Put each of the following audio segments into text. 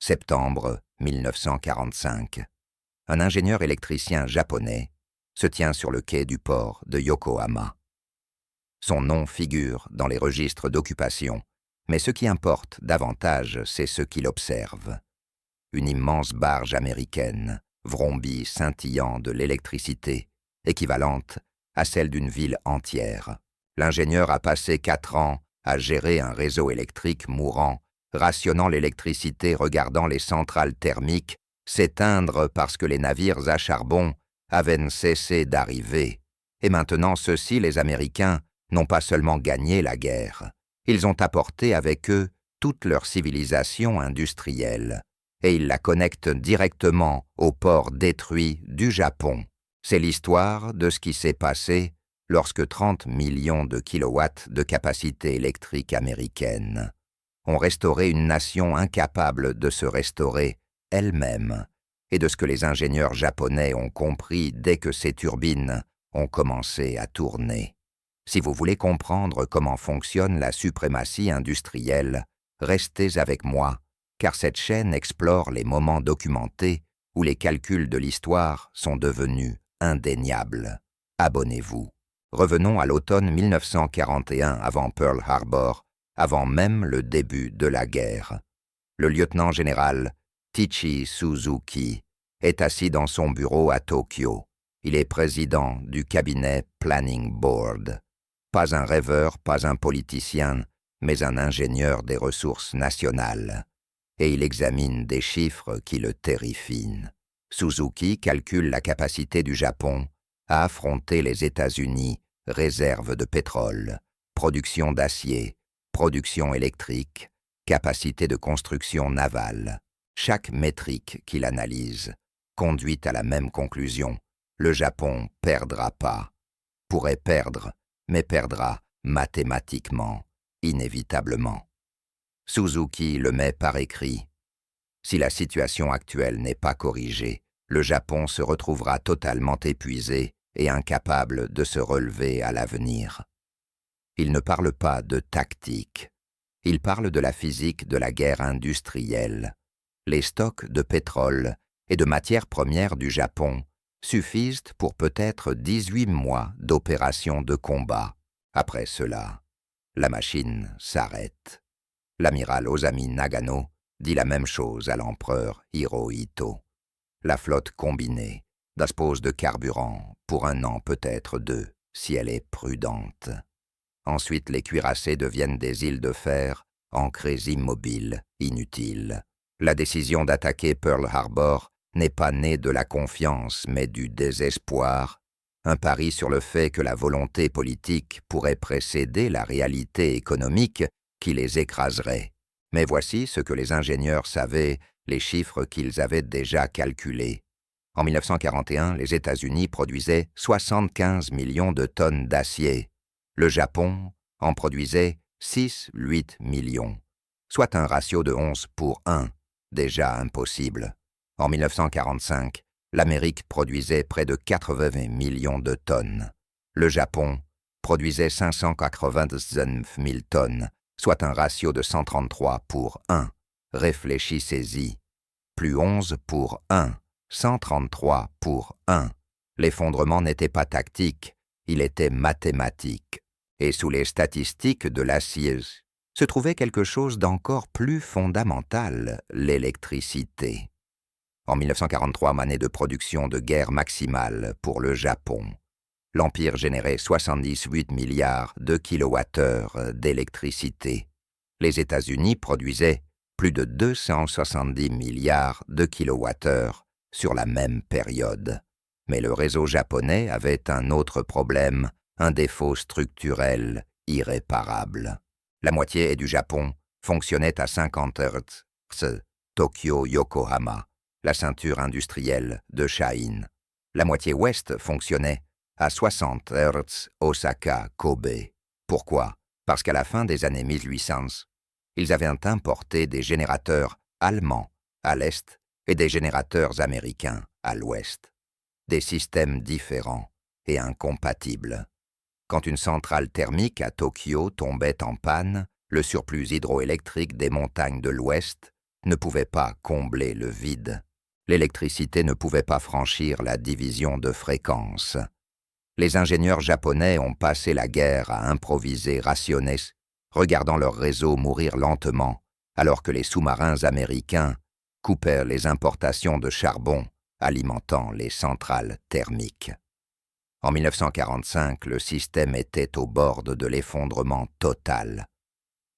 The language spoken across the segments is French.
Septembre 1945. Un ingénieur électricien japonais se tient sur le quai du port de Yokohama. Son nom figure dans les registres d'occupation, mais ce qui importe davantage, c'est ce qu'il observe. Une immense barge américaine, vrombie scintillant de l'électricité, équivalente à celle d'une ville entière. L'ingénieur a passé 4 ans à gérer un réseau électrique mourant, rationnant l'électricité, regardant les centrales thermiques s'éteindre parce que les navires à charbon avaient cessé d'arriver. Et maintenant, ceux-ci, les Américains, n'ont pas seulement gagné la guerre, ils ont apporté avec eux toute leur civilisation industrielle, et ils la connectent directement au port détruit du Japon. C'est l'histoire de ce qui s'est passé lorsque 30 millions de kilowatts de capacité électrique américaine ont restauré une nation incapable de se restaurer elle-même, et de ce que les ingénieurs japonais ont compris dès que ces turbines ont commencé à tourner. Si vous voulez comprendre comment fonctionne la suprématie industrielle, restez avec moi, car cette chaîne explore les moments documentés où les calculs de l'histoire sont devenus indéniables. Abonnez-vous. Revenons à l'automne 1941 avant Pearl Harbor, avant même le début de la guerre. Le lieutenant-général Tichi Suzuki est assis dans son bureau à Tokyo. Il est président du cabinet Planning Board. Pas un rêveur, pas un politicien, mais un ingénieur des ressources nationales. Et il examine des chiffres qui le terrifient. Suzuki calcule la capacité du Japon à affronter les États-Unis, réserve de pétrole, production d'acier, production électrique, capacité de construction navale. Chaque métrique qu'il analyse conduit à la même conclusion. Le Japon perdra pas. Pourrait perdre, mais perdra mathématiquement, inévitablement. Suzuki le met par écrit. Si la situation actuelle n'est pas corrigée, le Japon se retrouvera totalement épuisé et incapable de se relever à l'avenir. Il ne parle pas de tactique. Il parle de la physique de la guerre industrielle. Les stocks de pétrole et de matières premières du Japon suffisent pour peut-être 18 mois d'opérations de combat. Après cela, la machine s'arrête. L'amiral Ozami Nagano dit la même chose à l'empereur Hirohito. La flotte combinée dispose de carburant pour 1 an, peut-être 2, si elle est prudente. Ensuite, les cuirassés deviennent des îles de fer, ancrées immobiles, inutiles. La décision d'attaquer Pearl Harbor n'est pas née de la confiance, mais du désespoir, un pari sur le fait que la volonté politique pourrait précéder la réalité économique qui les écraserait. Mais voici ce que les ingénieurs savaient, les chiffres qu'ils avaient déjà calculés. En 1941, les États-Unis produisaient 75 millions de tonnes d'acier. Le Japon en produisait 6-8 millions, soit un ratio de 11:1, déjà impossible. En 1945, l'Amérique produisait près de 80 millions de tonnes. Le Japon produisait 599 000 tonnes, soit un ratio de 133:1. Réfléchissez-y. Plus 11:1, 133:1. L'effondrement n'était pas tactique, il était mathématique. Et sous les statistiques de l'acier se trouvait quelque chose d'encore plus fondamental, l'électricité. En 1943, année de production de guerre maximale pour le Japon, l'Empire générait 78 milliards de kilowattheures d'électricité. Les États-Unis produisaient plus de 270 milliards de kilowattheures sur la même période. Mais le réseau japonais avait un autre problème, un défaut structurel irréparable. La moitié du Japon fonctionnait à 50 Hz, Tokyo-Yokohama, la ceinture industrielle de Shāin. La moitié ouest fonctionnait à 60 Hz, Osaka-Kobe. Pourquoi? Parce qu'à la fin des années 1800, ils avaient importé des générateurs allemands à l'est et des générateurs américains à l'ouest. Des systèmes différents et incompatibles. Quand une centrale thermique à Tokyo tombait en panne, le surplus hydroélectrique des montagnes de l'Ouest ne pouvait pas combler le vide. L'électricité ne pouvait pas franchir la division de fréquences. Les ingénieurs japonais ont passé la guerre à improviser, rationner, regardant leur réseau mourir lentement, alors que les sous-marins américains coupaient les importations de charbon alimentant les centrales thermiques. En 1945, le système était au bord de l'effondrement total.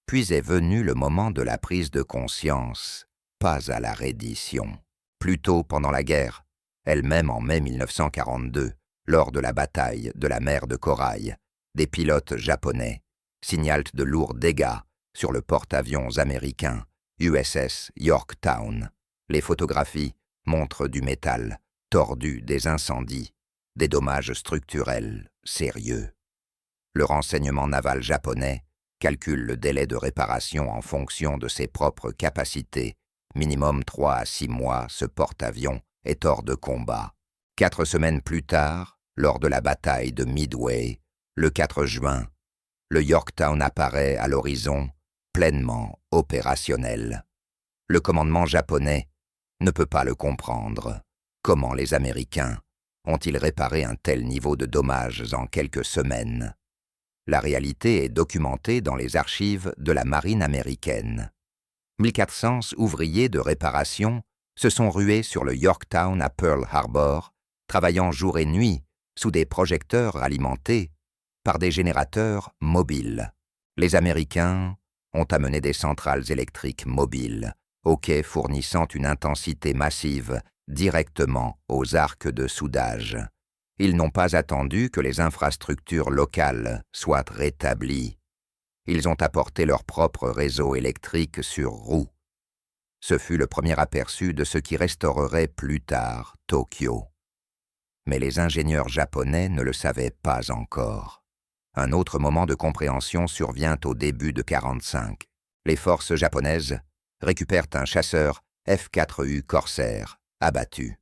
Puis est venu le moment de la prise de conscience, pas à la reddition. Plus tôt pendant la guerre, elle-même en mai 1942, lors de la bataille de la mer de Corail, des pilotes japonais signalent de lourds dégâts sur le porte-avions américain USS Yorktown. Les photographies montrent du métal tordu, des incendies, des dommages structurels sérieux. Le renseignement naval japonais calcule le délai de réparation en fonction de ses propres capacités. Minimum 3 à 6 mois, ce porte-avions est hors de combat. 4 semaines plus tard, lors de la bataille de Midway, le 4 juin, le Yorktown apparaît à l'horizon, pleinement opérationnel. Le commandement japonais ne peut pas le comprendre. Comment les Américains ont-ils réparé un tel niveau de dommages en quelques semaines? La réalité est documentée dans les archives de la marine américaine. 1400 ouvriers de réparation se sont rués sur le Yorktown à Pearl Harbor, travaillant jour et nuit sous des projecteurs alimentés par des générateurs mobiles. Les Américains ont amené des centrales électriques mobiles, au quai fournissant une intensité massive directement aux arcs de soudage. Ils n'ont pas attendu que les infrastructures locales soient rétablies. Ils ont apporté leur propre réseau électrique sur roues. Ce fut le premier aperçu de ce qui restaurerait plus tard Tokyo. Mais les ingénieurs japonais ne le savaient pas encore. Un autre moment de compréhension survient au début de 1945. Les forces japonaises récupèrent un chasseur F-4U Corsair, abattu.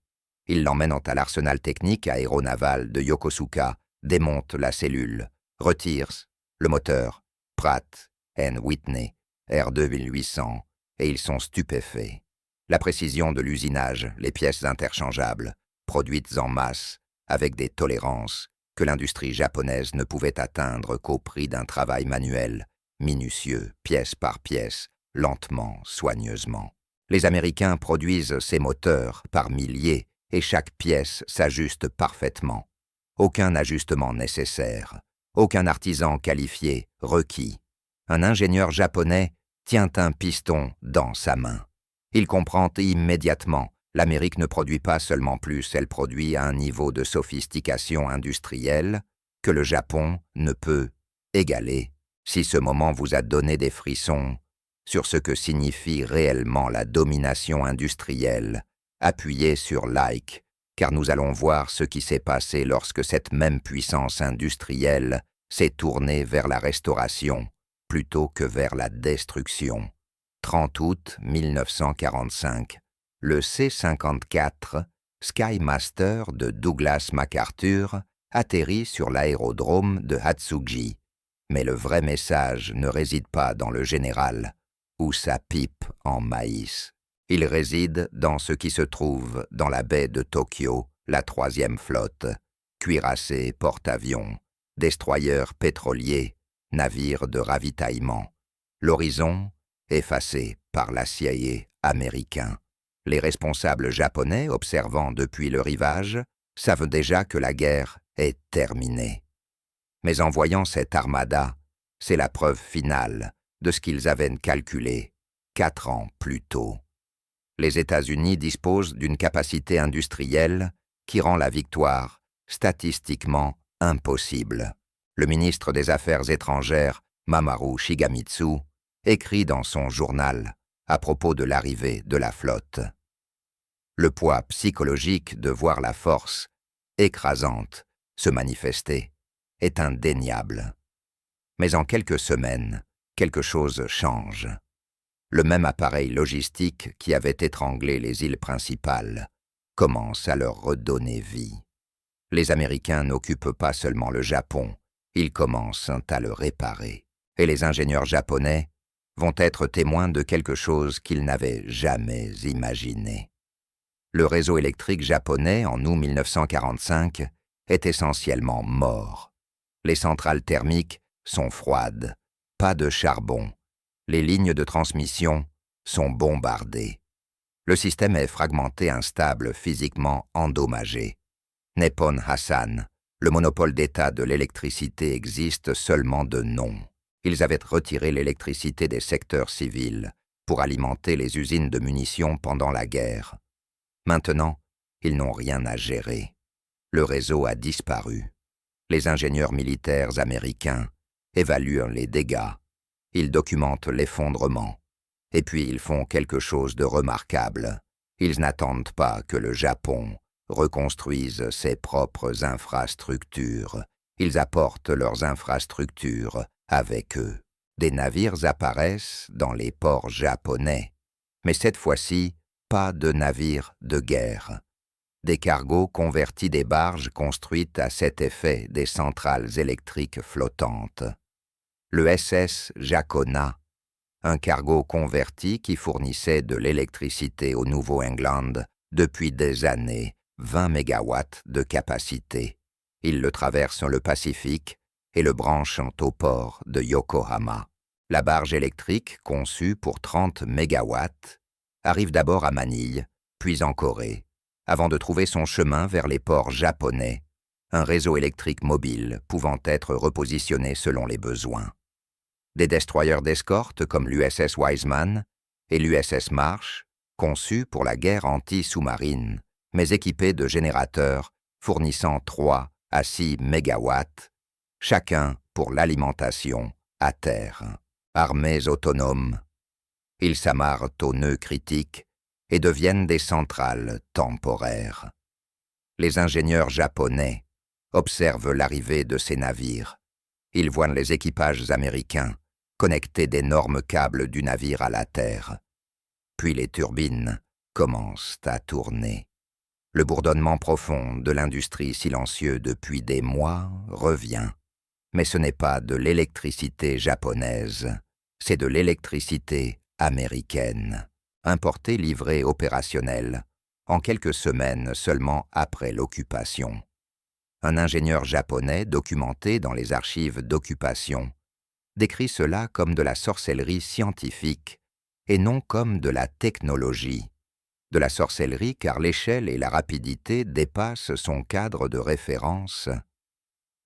Ils l'emmènent à l'arsenal technique aéronaval de Yokosuka, démontent la cellule, retirent le moteur, Pratt & Whitney, R2800, et ils sont stupéfaits. La précision de l'usinage, les pièces interchangeables, produites en masse, avec des tolérances que l'industrie japonaise ne pouvait atteindre qu'au prix d'un travail manuel, minutieux, pièce par pièce, lentement, soigneusement. Les Américains produisent ces moteurs par milliers et chaque pièce s'ajuste parfaitement. Aucun ajustement nécessaire, aucun artisan qualifié requis. Un ingénieur japonais tient un piston dans sa main. Il comprend immédiatement, l'Amérique ne produit pas seulement plus, elle produit à un niveau de sophistication industrielle que le Japon ne peut égaler. Si ce moment vous a donné des frissons sur ce que signifie réellement la domination industrielle, appuyez sur like, car nous allons voir ce qui s'est passé lorsque cette même puissance industrielle s'est tournée vers la restauration plutôt que vers la destruction. 30 août 1945, le C-54 Skymaster de Douglas MacArthur atterrit sur l'aérodrome de Hatsuji. Mais le vrai message ne réside pas dans le général ou sa pipe en maïs. Il réside dans ce qui se trouve dans la baie de Tokyo, la 3e flotte, cuirassés porte-avions, destroyers pétroliers, navires de ravitaillement. L'horizon effacé par l'acier américain. Les responsables japonais, observant depuis le rivage, savent déjà que la guerre est terminée. Mais en voyant cette armada, c'est la preuve finale de ce qu'ils avaient calculé 4 ans plus tôt. Les États-Unis disposent d'une capacité industrielle qui rend la victoire statistiquement impossible. Le ministre des Affaires étrangères, Mamoru Shigemitsu, écrit dans son journal à propos de l'arrivée de la flotte. Le poids psychologique de voir la force écrasante se manifester est indéniable. Mais en quelques semaines, quelque chose change. Le même appareil logistique qui avait étranglé les îles principales commence à leur redonner vie. Les Américains n'occupent pas seulement le Japon, ils commencent à le réparer. Et les ingénieurs japonais vont être témoins de quelque chose qu'ils n'avaient jamais imaginé. Le réseau électrique japonais, en août 1945, est essentiellement mort. Les centrales thermiques sont froides, pas de charbon. Les lignes de transmission sont bombardées. Le système est fragmenté, instable, physiquement endommagé. Nippon Hassan, le monopole d'État de l'électricité existe seulement de nom. Ils avaient retiré l'électricité des secteurs civils pour alimenter les usines de munitions pendant la guerre. Maintenant, ils n'ont rien à gérer. Le réseau a disparu. Les ingénieurs militaires américains évaluent les dégâts. Ils documentent l'effondrement. Et puis ils font quelque chose de remarquable. Ils n'attendent pas que le Japon reconstruise ses propres infrastructures. Ils apportent leurs infrastructures avec eux. Des navires apparaissent dans les ports japonais. Mais cette fois-ci, pas de navires de guerre. Des cargos convertis des barges construites à cet effet des centrales électriques flottantes. Le SS Jacona, un cargo converti qui fournissait de l'électricité au Nouveau-England depuis des années, 20 mégawatts de capacité. Il le traverse le Pacifique et le branche au port de Yokohama. La barge électrique, conçue pour 30 mégawatts, arrive d'abord à Manille, puis en Corée, avant de trouver son chemin vers les ports japonais, un réseau électrique mobile pouvant être repositionné selon les besoins. Des destroyers d'escorte comme l'USS Wiseman et l'USS Marsh, conçus pour la guerre anti-sous-marine, mais équipés de générateurs fournissant 3 à 6 mégawatts, chacun pour l'alimentation à terre. Armées autonomes, ils s'amarrent aux nœuds critiques et deviennent des centrales temporaires. Les ingénieurs japonais observent l'arrivée de ces navires. Ils voient les équipages américains connecter d'énormes câbles du navire à la terre. Puis les turbines commencent à tourner. Le bourdonnement profond de l'industrie silencieux depuis des mois revient. Mais ce n'est pas de l'électricité japonaise, c'est de l'électricité américaine, importée, livrée, opérationnelle, en quelques semaines seulement après l'occupation. Un ingénieur japonais documenté dans les archives d'occupation décrit cela comme de la sorcellerie scientifique et non comme de la technologie. De la sorcellerie car l'échelle et la rapidité dépassent son cadre de référence.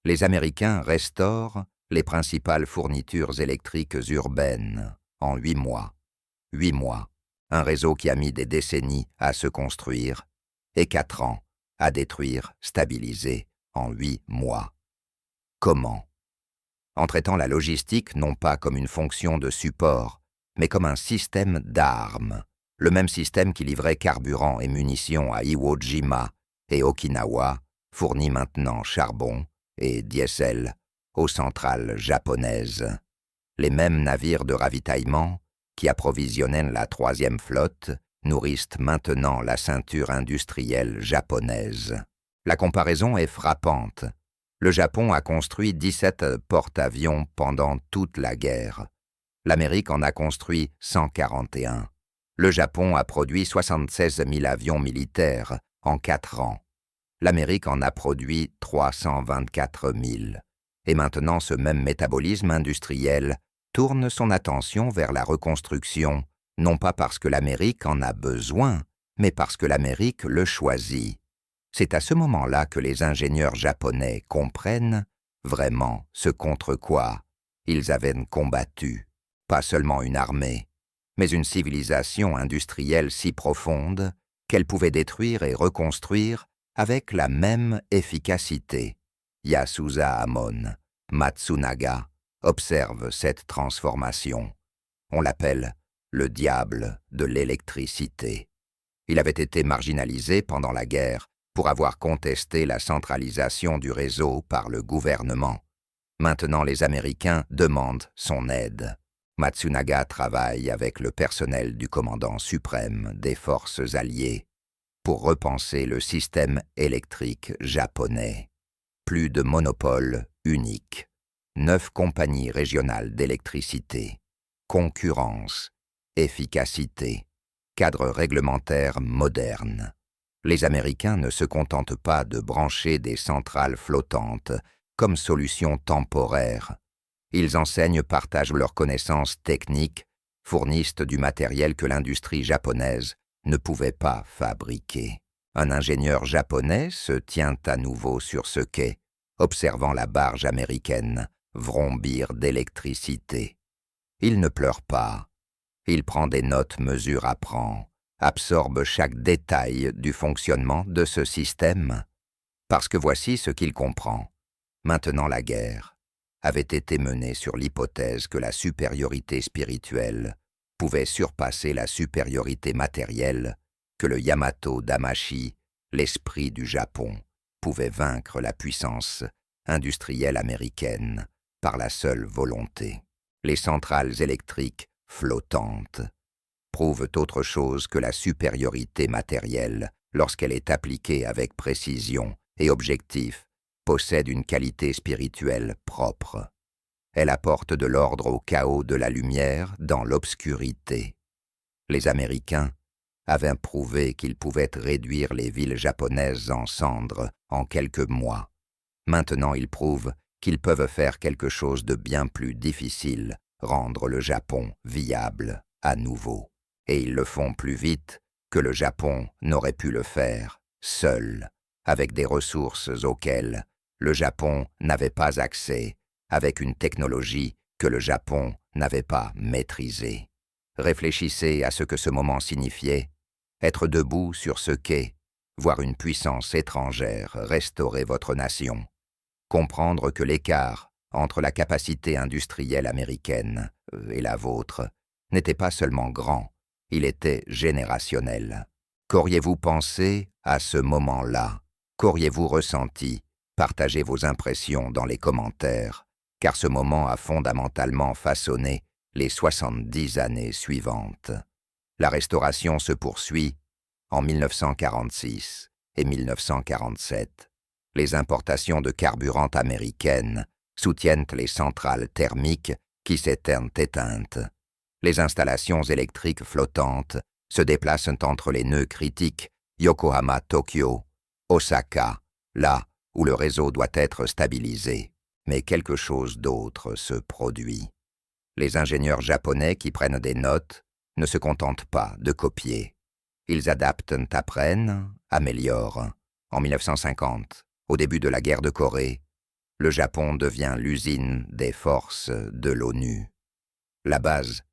Les Américains restaurent les principales fournitures électriques urbaines en 8 mois. 8 mois, un réseau qui a mis des décennies à se construire et 4 ans à détruire, stabiliser en 8 mois. Comment? En traitant la logistique non pas comme une fonction de support, mais comme un système d'armes, le même système qui livrait carburant et munitions à Iwo Jima et Okinawa, fournit maintenant charbon et diesel aux centrales japonaises. Les mêmes navires de ravitaillement qui approvisionnaient la 3e flotte nourrissent maintenant la ceinture industrielle japonaise. La comparaison est frappante. Le Japon a construit 17 porte-avions pendant toute la guerre. L'Amérique en a construit 141. Le Japon a produit 76 000 avions militaires en 4 ans. L'Amérique en a produit 324 000. Et maintenant, ce même métabolisme industriel tourne son attention vers la reconstruction, non pas parce que l'Amérique en a besoin, mais parce que l'Amérique le choisit. C'est à ce moment-là que les ingénieurs japonais comprennent vraiment ce contre quoi ils avaient combattu. Pas seulement une armée, mais une civilisation industrielle si profonde qu'elle pouvait détruire et reconstruire avec la même efficacité. Yasuda Hamon, Matsunaga, observe cette transformation. On l'appelle le diable de l'électricité. Il avait été marginalisé pendant la guerre pour avoir contesté la centralisation du réseau par le gouvernement. Maintenant, les Américains demandent son aide. Matsunaga travaille avec le personnel du commandant suprême des forces alliées pour repenser le système électrique japonais. Plus de monopole unique. 9 compagnies régionales d'électricité. concurrence, efficacité, cadre réglementaire moderne. Les Américains ne se contentent pas de brancher des centrales flottantes comme solution temporaire. Ils enseignent, partagent leurs connaissances techniques, fournissent du matériel que l'industrie japonaise ne pouvait pas fabriquer. Un ingénieur japonais se tient à nouveau sur ce quai, observant la barge américaine vrombir d'électricité. Il ne pleure pas. Il prend des notes mesure à prend, absorbe chaque détail du fonctionnement de ce système, parce que voici ce qu'il comprend. Maintenant la guerre avait été menée sur l'hypothèse que la supériorité spirituelle pouvait surpasser la supériorité matérielle, que le Yamato Damashi, l'esprit du Japon, pouvait vaincre la puissance industrielle américaine par la seule volonté. Les centrales électriques flottantes prouvent autre chose que la supériorité matérielle lorsqu'elle est appliquée avec précision et objectif, possède une qualité spirituelle propre. Elle apporte de l'ordre au chaos de la lumière dans l'obscurité. Les Américains avaient prouvé qu'ils pouvaient réduire les villes japonaises en cendres en quelques mois. Maintenant ils prouvent qu'ils peuvent faire quelque chose de bien plus difficile, rendre le Japon viable à nouveau. Et ils le font plus vite que le Japon n'aurait pu le faire, seul, avec des ressources auxquelles le Japon n'avait pas accès, avec une technologie que le Japon n'avait pas maîtrisée. Réfléchissez à ce que ce moment signifiait, être debout sur ce quai, voir une puissance étrangère restaurer votre nation. Comprendre que l'écart entre la capacité industrielle américaine et la vôtre n'était pas seulement grand, il était générationnel. Qu'auriez-vous pensé à ce moment-là? Qu'auriez-vous ressenti? Partagez vos impressions dans les commentaires, car ce moment a fondamentalement façonné les 70 années suivantes. La restauration se poursuit en 1946 et 1947. Les importations de carburant américaines soutiennent les centrales thermiques qui s'éteignent éteintes. Les installations électriques flottantes se déplacent entre les nœuds critiques Yokohama-Tokyo, Osaka, là où le réseau doit être stabilisé. Mais quelque chose d'autre se produit. Les ingénieurs japonais qui prennent des notes ne se contentent pas de copier. Ils adaptent, apprennent, améliorent. En 1950, au début de la guerre de Corée, le Japon devient l'usine des forces de l'ONU. La base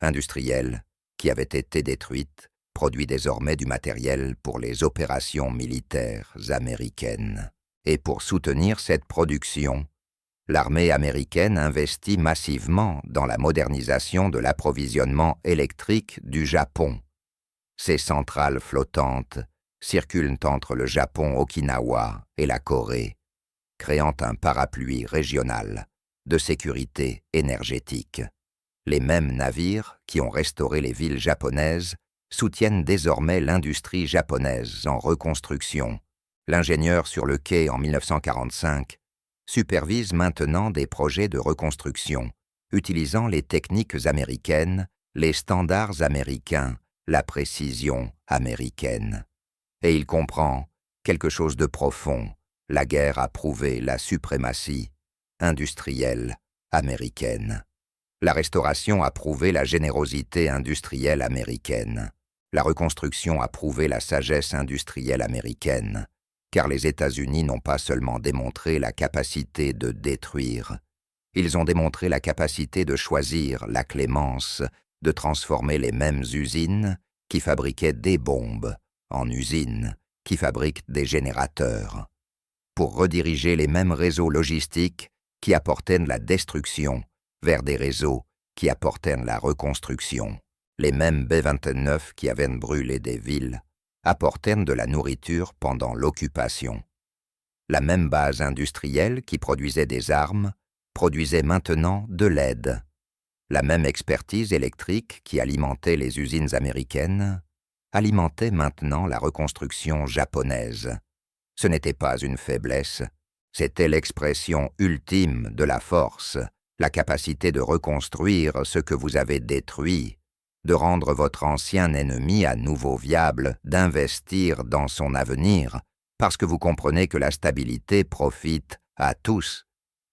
industrielle, qui avait été détruite, produit désormais du matériel pour les opérations militaires américaines. Et pour soutenir cette production, l'armée américaine investit massivement dans la modernisation de l'approvisionnement électrique du Japon. Ces centrales flottantes circulent entre le Japon Okinawa et la Corée, créant un parapluie régional de sécurité énergétique. Les mêmes navires qui ont restauré les villes japonaises soutiennent désormais l'industrie japonaise en reconstruction. L'ingénieur sur le quai en 1945 supervise maintenant des projets de reconstruction, utilisant les techniques américaines, les standards américains, la précision américaine. Et il comprend quelque chose de profond. La guerre a prouvé la suprématie industrielle américaine. La restauration a prouvé la générosité industrielle américaine. La reconstruction a prouvé la sagesse industrielle américaine, car les États-Unis n'ont pas seulement démontré la capacité de détruire, ils ont démontré la capacité de choisir la clémence, de transformer les mêmes usines qui fabriquaient des bombes en usines qui fabriquent des générateurs, pour rediriger les mêmes réseaux logistiques qui apportaient la destruction vers des réseaux qui apportaient la reconstruction. Les mêmes B-29 qui avaient brûlé des villes apportaient de la nourriture pendant l'occupation. La même base industrielle qui produisait des armes produisait maintenant de l'aide. La même expertise électrique qui alimentait les usines américaines alimentait maintenant la reconstruction japonaise. Ce n'était pas une faiblesse, c'était l'expression ultime de la force la capacité de reconstruire ce que vous avez détruit, de rendre votre ancien ennemi à nouveau viable, d'investir dans son avenir, parce que vous comprenez que la stabilité profite à tous.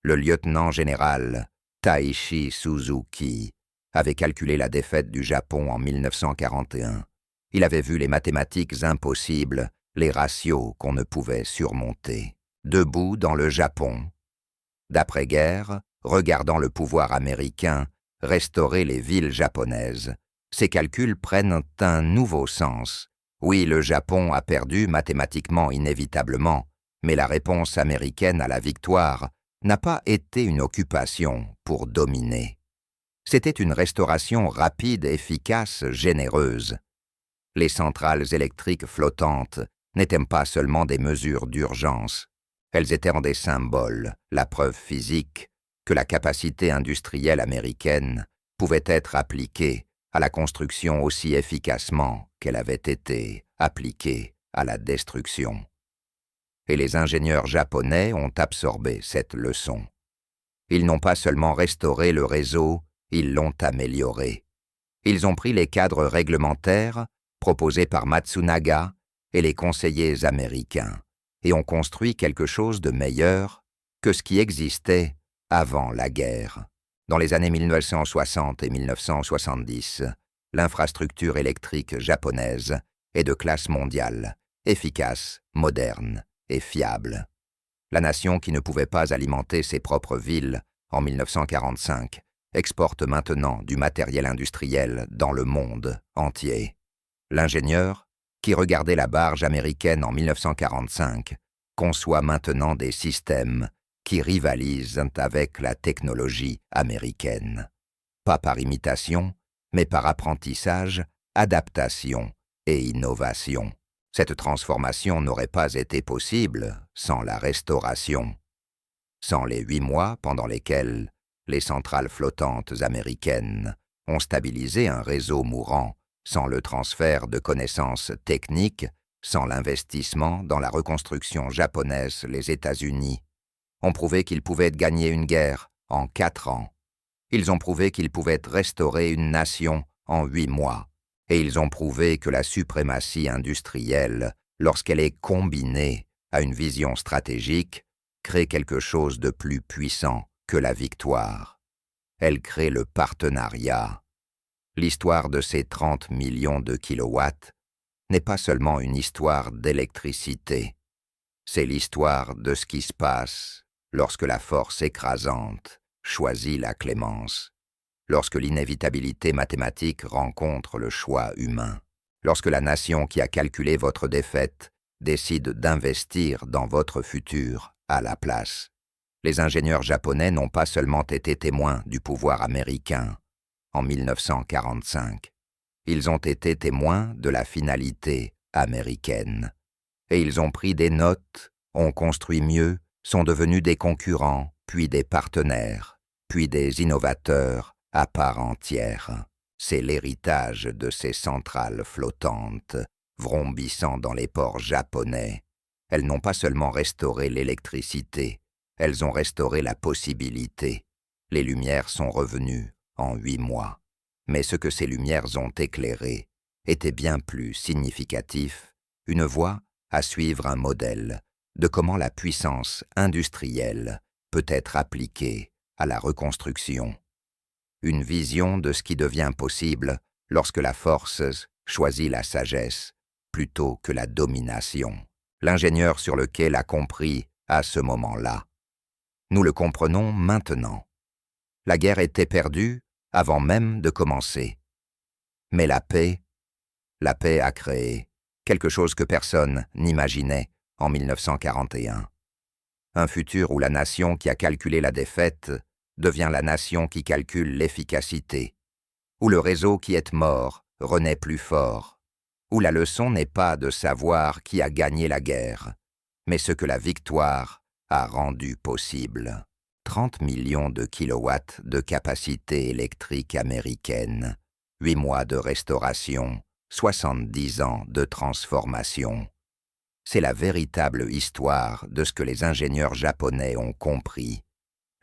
Le lieutenant-général Taishi Suzuki avait calculé la défaite du Japon en 1941. Il avait vu les mathématiques impossibles, les ratios qu'on ne pouvait surmonter. Debout dans le Japon, d'après-guerre, regardant le pouvoir américain restaurer les villes japonaises, ces calculs prennent un nouveau sens. Oui, le Japon a perdu mathématiquement inévitablement, mais la réponse américaine à la victoire n'a pas été une occupation pour dominer. C'était une restauration rapide, efficace, généreuse. Les centrales électriques flottantes n'étaient pas seulement des mesures d'urgence. Elles étaient des symboles, la preuve physique que la capacité industrielle américaine pouvait être appliquée à la construction aussi efficacement qu'elle avait été appliquée à la destruction. Et les ingénieurs japonais ont absorbé cette leçon. Ils n'ont pas seulement restauré le réseau, ils l'ont amélioré. Ils ont pris les cadres réglementaires proposés par Matsunaga et les conseillers américains et ont construit quelque chose de meilleur que ce qui existait avant la guerre. Dans les années 1960 et 1970, l'infrastructure électrique japonaise est de classe mondiale, efficace, moderne et fiable. La nation qui ne pouvait pas alimenter ses propres villes en 1945 exporte maintenant du matériel industriel dans le monde entier. L'ingénieur, qui regardait la barge américaine en 1945, conçoit maintenant des systèmes qui rivalisent avec la technologie américaine. Pas par imitation, mais par apprentissage, adaptation et innovation. Cette transformation n'aurait pas été possible sans la restauration. Sans les 8 mois pendant lesquels les centrales flottantes américaines ont stabilisé un réseau mourant, sans le transfert de connaissances techniques, sans l'investissement dans la reconstruction japonaise, les États-Unis ont prouvé qu'ils pouvaient gagner une guerre en 4 ans. Ils ont prouvé qu'ils pouvaient restaurer une nation en 8 mois. Et ils ont prouvé que la suprématie industrielle, lorsqu'elle est combinée à une vision stratégique, crée quelque chose de plus puissant que la victoire. Elle crée le partenariat. L'histoire de ces 30 millions de kilowatts n'est pas seulement une histoire d'électricité. C'est l'histoire de ce qui se passe lorsque la force écrasante choisit la clémence, lorsque l'inévitabilité mathématique rencontre le choix humain, lorsque la nation qui a calculé votre défaite décide d'investir dans votre futur à la place. Les ingénieurs japonais n'ont pas seulement été témoins du pouvoir américain en 1945. Ils ont été témoins de la finalité américaine. Et ils ont pris des notes, ont construit mieux, sont devenus des concurrents, puis des partenaires, puis des innovateurs à part entière. C'est l'héritage de ces centrales flottantes, vrombissant dans les ports japonais. Elles n'ont pas seulement restauré l'électricité, elles ont restauré la possibilité. Les lumières sont revenues en 8 mois. Mais ce que ces lumières ont éclairé était bien plus significatif, une voie à suivre, un modèle de comment la puissance industrielle peut être appliquée à la reconstruction. Une vision de ce qui devient possible lorsque la force choisit la sagesse plutôt que la domination. L'ingénieur sur le quai l'a compris à ce moment-là. Nous le comprenons maintenant. La guerre était perdue avant même de commencer. Mais la paix a créé quelque chose que personne n'imaginait en 1941. Un futur où la nation qui a calculé la défaite devient la nation qui calcule l'efficacité, où le réseau qui est mort renaît plus fort, où la leçon n'est pas de savoir qui a gagné la guerre, mais ce que la victoire a rendu possible. 30 millions de kilowatts de capacité électrique américaine, 8 mois de restauration, 70 ans de transformation. C'est la véritable histoire de ce que les ingénieurs japonais ont compris.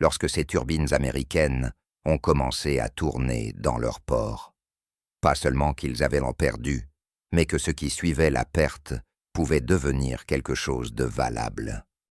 lorsque ces turbines américaines ont commencé à tourner dans leur port. Pas seulement qu'ils avaient l'an perdu, mais que ce qui suivait la perte pouvait devenir quelque chose de valable.